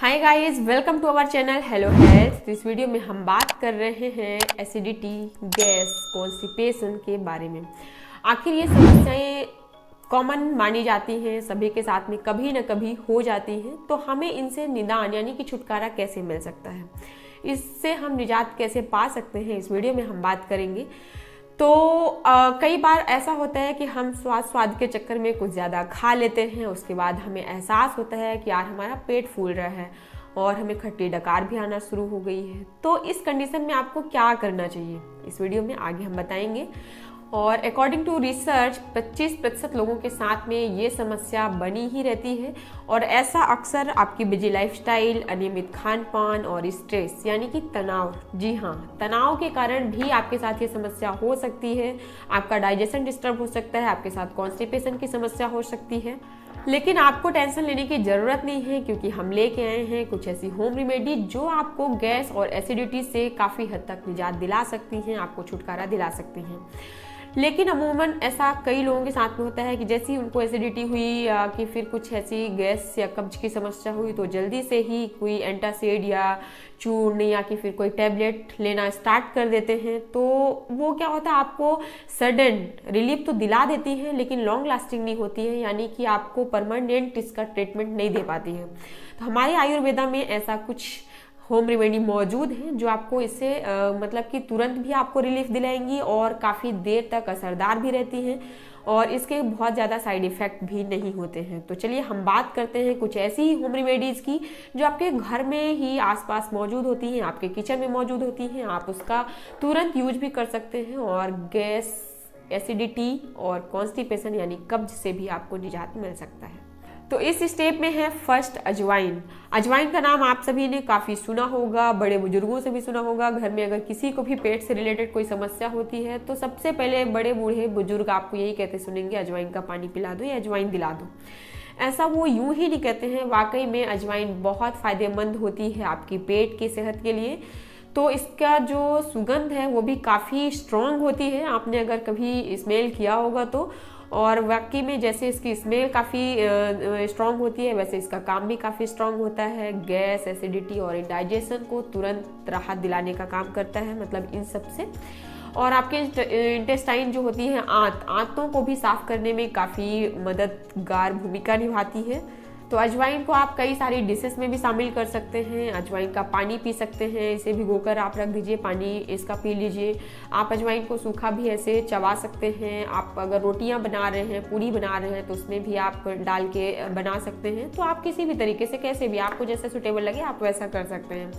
Hi guys, welcome to our channel hello health. इस video में हम बात कर रहे हैं एसिडिटी, गैस, कॉन्स्टिपेशन के बारे में। आखिर ये समस्याएं कॉमन मानी जाती हैं, सभी के साथ में कभी न कभी हो जाती हैं, तो हमें इनसे निदान यानी कि छुटकारा कैसे मिल सकता है, इससे हम निजात कैसे पा सकते हैं, इस वीडियो में हम बात करेंगे। तो कई बार ऐसा होता है कि हम स्वाद के चक्कर में कुछ ज़्यादा खा लेते हैं, उसके बाद हमें एहसास होता है कि यार हमारा पेट फूल रहा है और हमें खट्टी डकार भी आना शुरू हो गई है। तो इस कंडीशन में आपको क्या करना चाहिए, इस वीडियो में आगे हम बताएंगे। और अकॉर्डिंग टू रिसर्च 25% लोगों के साथ में ये समस्या बनी ही रहती है, और ऐसा अक्सर आपकी बिजी लाइफस्टाइल, अनियमित खान पान और स्ट्रेस यानी कि तनाव, जी हाँ, तनाव के कारण भी आपके साथ ये समस्या हो सकती है। आपका डाइजेशन डिस्टर्ब हो सकता है, आपके साथ कॉन्स्टिपेशन की समस्या हो सकती है। लेकिन आपको टेंशन लेने की ज़रूरत नहीं है, क्योंकि हम लेके आए हैं कुछ ऐसी होम रेमेडी जो आपको गैस और एसिडिटी से काफ़ी हद तक निजात दिला सकती हैं, आपको छुटकारा दिला सकती हैं। लेकिन अमूमन ऐसा कई लोगों के साथ में होता है कि जैसे ही उनको एसिडिटी हुई या कि फिर कुछ ऐसी गैस या कब्ज की समस्या हुई, तो जल्दी से ही कोई एंटासिड या चूर्ण या कि फिर कोई टैबलेट लेना स्टार्ट कर देते हैं। तो वो क्या होता है, आपको सडन रिलीफ तो दिला देती है, लेकिन लॉन्ग लास्टिंग नहीं होती है, यानी कि आपको परमानेंट इसका ट्रीटमेंट नहीं दे पाती है। तो हमारे आयुर्वेदा में ऐसा कुछ होम रेमेडी मौजूद हैं जो आपको इससे मतलब कि तुरंत भी आपको रिलीफ दिलाएंगी और काफ़ी देर तक असरदार भी रहती हैं, और इसके बहुत ज़्यादा साइड इफ़ेक्ट भी नहीं होते हैं। तो चलिए हम बात करते हैं कुछ ऐसी ही होम रेमेडीज़ की जो आपके घर में ही आसपास मौजूद होती हैं, आपके किचन में मौजूद होती हैं। आप उसका तुरंत यूज भी कर सकते हैं और गैस, एसिडिटी और कॉन्स्टिपेशन यानी कब्ज से भी आपको निजात मिल सकता है। तो इस स्टेप में है फर्स्ट अजवाइन। अजवाइन का नाम आप सभी ने काफ़ी सुना होगा, बड़े बुजुर्गों से भी सुना होगा। घर में अगर किसी को भी पेट से रिलेटेड कोई समस्या होती है तो सबसे पहले बड़े बूढ़े बुजुर्ग आपको यही कहते सुनेंगे, अजवाइन का पानी पिला दो या अजवाइन दिला दो। ऐसा वो यूं ही नहीं कहते हैं, वाकई में अजवाइन बहुत फ़ायदेमंद होती है आपकी पेट की सेहत के लिए। तो इसका जो सुगंध है वो भी काफ़ी स्ट्रॉन्ग होती है, आपने अगर कभी स्मेल किया होगा तो। और वाकई में जैसे इसकी स्मेल काफ़ी स्ट्रॉन्ग होती है, वैसे इसका काम भी काफ़ी स्ट्रॉन्ग होता है। गैस, एसिडिटी और इंडाइजेशन को तुरंत राहत दिलाने का काम करता है, मतलब इन सब से। और आपके इंटेस्टाइन जो होती है, आंतों को भी साफ करने में काफ़ी मददगार भूमिका निभाती है। तो अजवाइन को आप कई सारी डिशेस में भी शामिल कर सकते हैं। अजवाइन का पानी पी सकते हैं, इसे भिगोकर आप रख दीजिए, पानी इसका पी लीजिए। आप अजवाइन को सूखा भी ऐसे चबा सकते हैं। आप अगर रोटियां बना रहे हैं, पूरी बना रहे हैं, तो उसमें भी आप डाल के बना सकते हैं। तो आप किसी भी तरीके से, कैसे भी आपको जैसे सूटेबल लगे आप वैसा कर सकते हैं।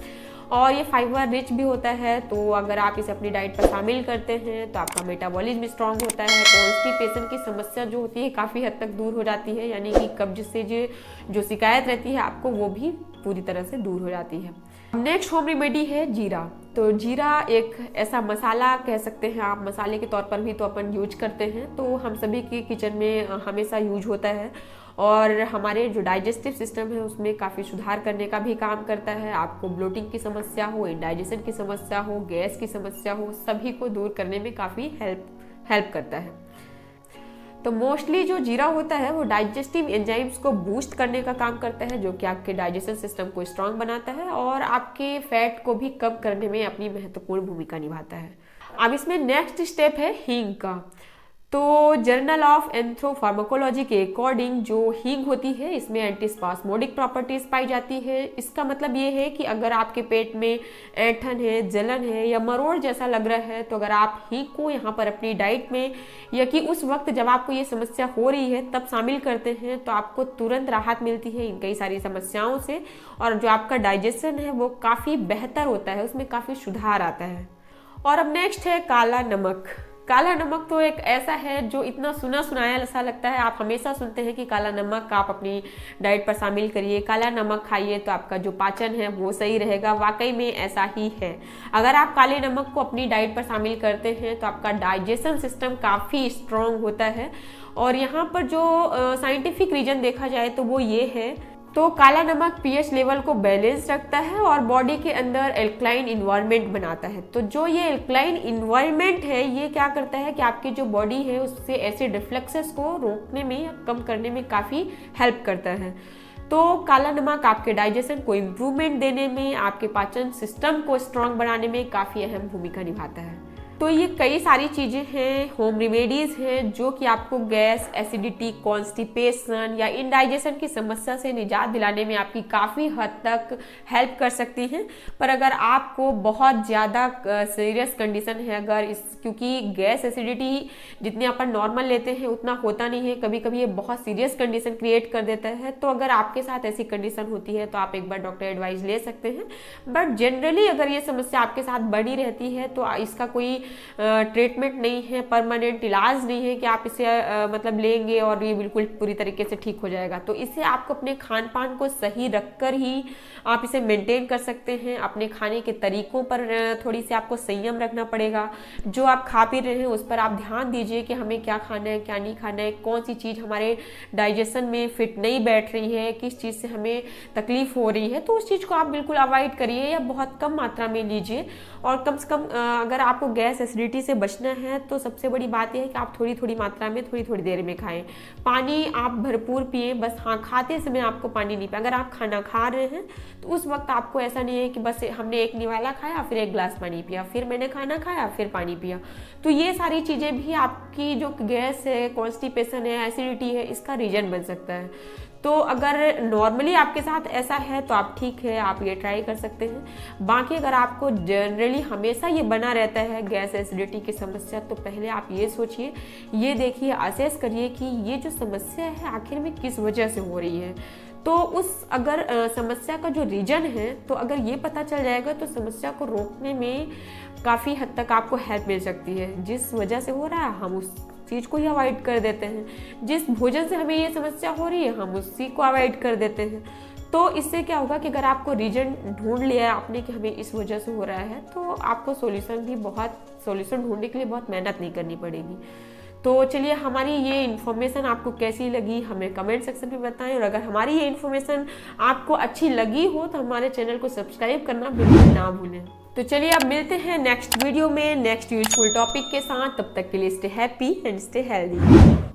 और ये फाइबर रिच भी होता है, तो अगर आप इसे अपनी डाइट पर शामिल करते हैं तो आपका मेटाबॉलिज्म स्ट्रांग होता है। कॉन्स्टिपेशन की समस्या जो होती है काफ़ी हद तक दूर हो जाती है, यानी कि कब्ज से जो शिकायत रहती है आपको, वो भी पूरी तरह से दूर हो जाती है। नेक्स्ट होम रेमेडी है जीरा। तो जीरा एक ऐसा मसाला कह सकते हैं आप, मसाले के तौर पर भी तो अपन यूज करते हैं, तो हम सभी के किचन में हमेशा यूज होता है और हमारे जो डाइजेस्टिव सिस्टम है उसमें काफ़ी सुधार करने का भी काम करता है। आपको ब्लोटिंग की समस्या हो, इंडाइजेशन की समस्या हो, गैस की समस्या हो, सभी को दूर करने में काफ़ी हेल्प करता है। तो मोस्टली जो जीरा होता है वो डाइजेस्टिव एंजाइम्स को बूस्ट करने का काम करता है, जो कि आपके डाइजेशन सिस्टम को स्ट्रांग बनाता है और आपके फैट को भी कम करने में अपनी महत्वपूर्ण भूमिका निभाता है। अब इसमें नेक्स्ट स्टेप है हींग का। तो जर्नल ऑफ एंथ्रोफार्माकोलॉजी के अकॉर्डिंग जो हींग होती है, इसमें एंटीस्पास्मोडिक प्रॉपर्टीज पाई जाती है। इसका मतलब ये है कि अगर आपके पेट में ऐंठन है, जलन है या मरोड़ जैसा लग रहा है, तो अगर आप हींग को यहाँ पर अपनी डाइट में या कि उस वक्त जब आपको ये समस्या हो रही है तब शामिल करते हैं, तो आपको तुरंत राहत मिलती है इन कई सारी समस्याओं से, और जो आपका डाइजेशन है वो काफ़ी बेहतर होता है, उसमें काफ़ी सुधार आता है। और अब नेक्स्ट है काला नमक। काला नमक तो एक ऐसा है जो इतना सुना सुनाया ऐसा लगता है, आप हमेशा सुनते हैं कि काला नमक आप अपनी डाइट पर शामिल करिए, काला नमक खाइए तो आपका जो पाचन है वो सही रहेगा। वाकई में ऐसा ही है, अगर आप काले नमक को अपनी डाइट पर शामिल करते हैं तो आपका डाइजेशन सिस्टम काफ़ी स्ट्रॉन्ग होता है। और यहाँ पर जो साइंटिफिक रीजन देखा जाए तो वो ये है, तो काला नमक पीएच लेवल को बैलेंस रखता है और बॉडी के अंदर एल्कलाइन इन्वायरमेंट बनाता है। तो जो ये एल्कलाइन इन्वायरमेंट है ये क्या करता है कि आपकी जो बॉडी है उससे एसिड रिफ्लक्सेस को रोकने में या कम करने में काफ़ी हेल्प करता है। तो काला नमक आपके डाइजेशन को इम्प्रूवमेंट देने में, आपके पाचन सिस्टम को स्ट्रांग बनाने में काफ़ी अहम भूमिका निभाता है। तो ये कई सारी चीज़ें हैं, होम रेमेडीज़ हैं जो कि आपको गैस, एसिडिटी, कॉन्स्टिपेशन या इनडाइजेशन की समस्या से निजात दिलाने में आपकी काफ़ी हद तक हेल्प कर सकती हैं। पर अगर आपको बहुत ज़्यादा सीरियस कंडीशन है, अगर इस क्योंकि गैस, एसिडिटी जितने अपन नॉर्मल लेते हैं उतना होता नहीं है, कभी कभी ये बहुत सीरियस कंडीशन क्रिएट कर देता है। तो अगर आपके साथ ऐसी कंडीशन होती है तो आप एक बार डॉक्टर एडवाइस ले सकते हैं। बट जनरली अगर ये समस्या आपके साथ बनी रहती है तो इसका कोई ट्रीटमेंट नहीं है, परमानेंट इलाज नहीं है कि आप इसे मतलब लेंगे और ये बिल्कुल पूरी तरीके से ठीक हो जाएगा। तो इसे आपको अपने खान पान को सही रखकर ही आप इसे मेंटेन कर सकते हैं। अपने खाने के तरीकों पर थोड़ी सी आपको संयम रखना पड़ेगा। जो आप खा पी रहे हैं उस पर आप ध्यान दीजिए कि हमें क्या खाना है, क्या नहीं खाना है, कौन सी चीज़ हमारे डाइजेशन में फिट नहीं बैठ रही है, किस चीज़ से हमें तकलीफ हो रही है, तो उस चीज़ को आप बिल्कुल अवॉइड करिए या बहुत कम मात्रा में लीजिए। और कम से कम अगर आपको गैस, एसिडिटी से बचना है तो सबसे बड़ी बात यह है कि आप थोड़ी थोड़ी मात्रा में थोड़ी थोड़ी देर में खाएं। पानी आप भरपूर पिए, बस हाँ खाते समय आपको पानी नहीं पिए। अगर आप खाना खा रहे हैं तो उस वक्त आपको ऐसा नहीं है कि बस हमने एक निवाला खाया फिर एक गिलास पानी पिया, फिर मैंने खाना खाया फिर पानी पिया। तो ये सारी चीज़ें भी आपकी जो गैस है, कॉन्स्टिपेशन है, एसिडिटी है, इसका रीजन बन सकता है। तो अगर नॉर्मली आपके साथ ऐसा है तो आप ठीक है, आप ये ट्राई कर सकते हैं। बाकी अगर आपको जनरली हमेशा ये बना रहता है गैस, एसिडिटी की समस्या, तो पहले आप ये सोचिए, ये देखिए, असेस करिए कि ये जो समस्या है आखिर में किस वजह से हो रही है। तो उस अगर समस्या का जो रीजन है तो अगर ये पता चल जाएगा तो समस्या को रोकने में काफ़ी हद तक आपको हेल्प मिल सकती है। जिस वजह से हो रहा है हम उस चीज़ को ही अवॉइड कर देते हैं, जिस भोजन से हमें ये समस्या हो रही है हम उसी को अवॉइड कर देते हैं। तो इससे क्या होगा कि अगर आपको रीजन ढूंढ लिया है आपने कि हमें इस वजह से हो रहा है, तो आपको सॉल्यूशन ढूंढने के लिए बहुत मेहनत नहीं करनी पड़ेगी। तो चलिए, हमारी ये इन्फॉर्मेशन आपको कैसी लगी हमें कमेंट सेक्शन में बताएं। और अगर हमारी ये इन्फॉर्मेशन आपको अच्छी लगी हो तो हमारे चैनल को सब्सक्राइब करना बिल्कुल ना भूलें। तो चलिए, अब मिलते हैं नेक्स्ट वीडियो में नेक्स्ट यूजफुल टॉपिक के साथ। तब तक के लिए stay happy and stay healthy.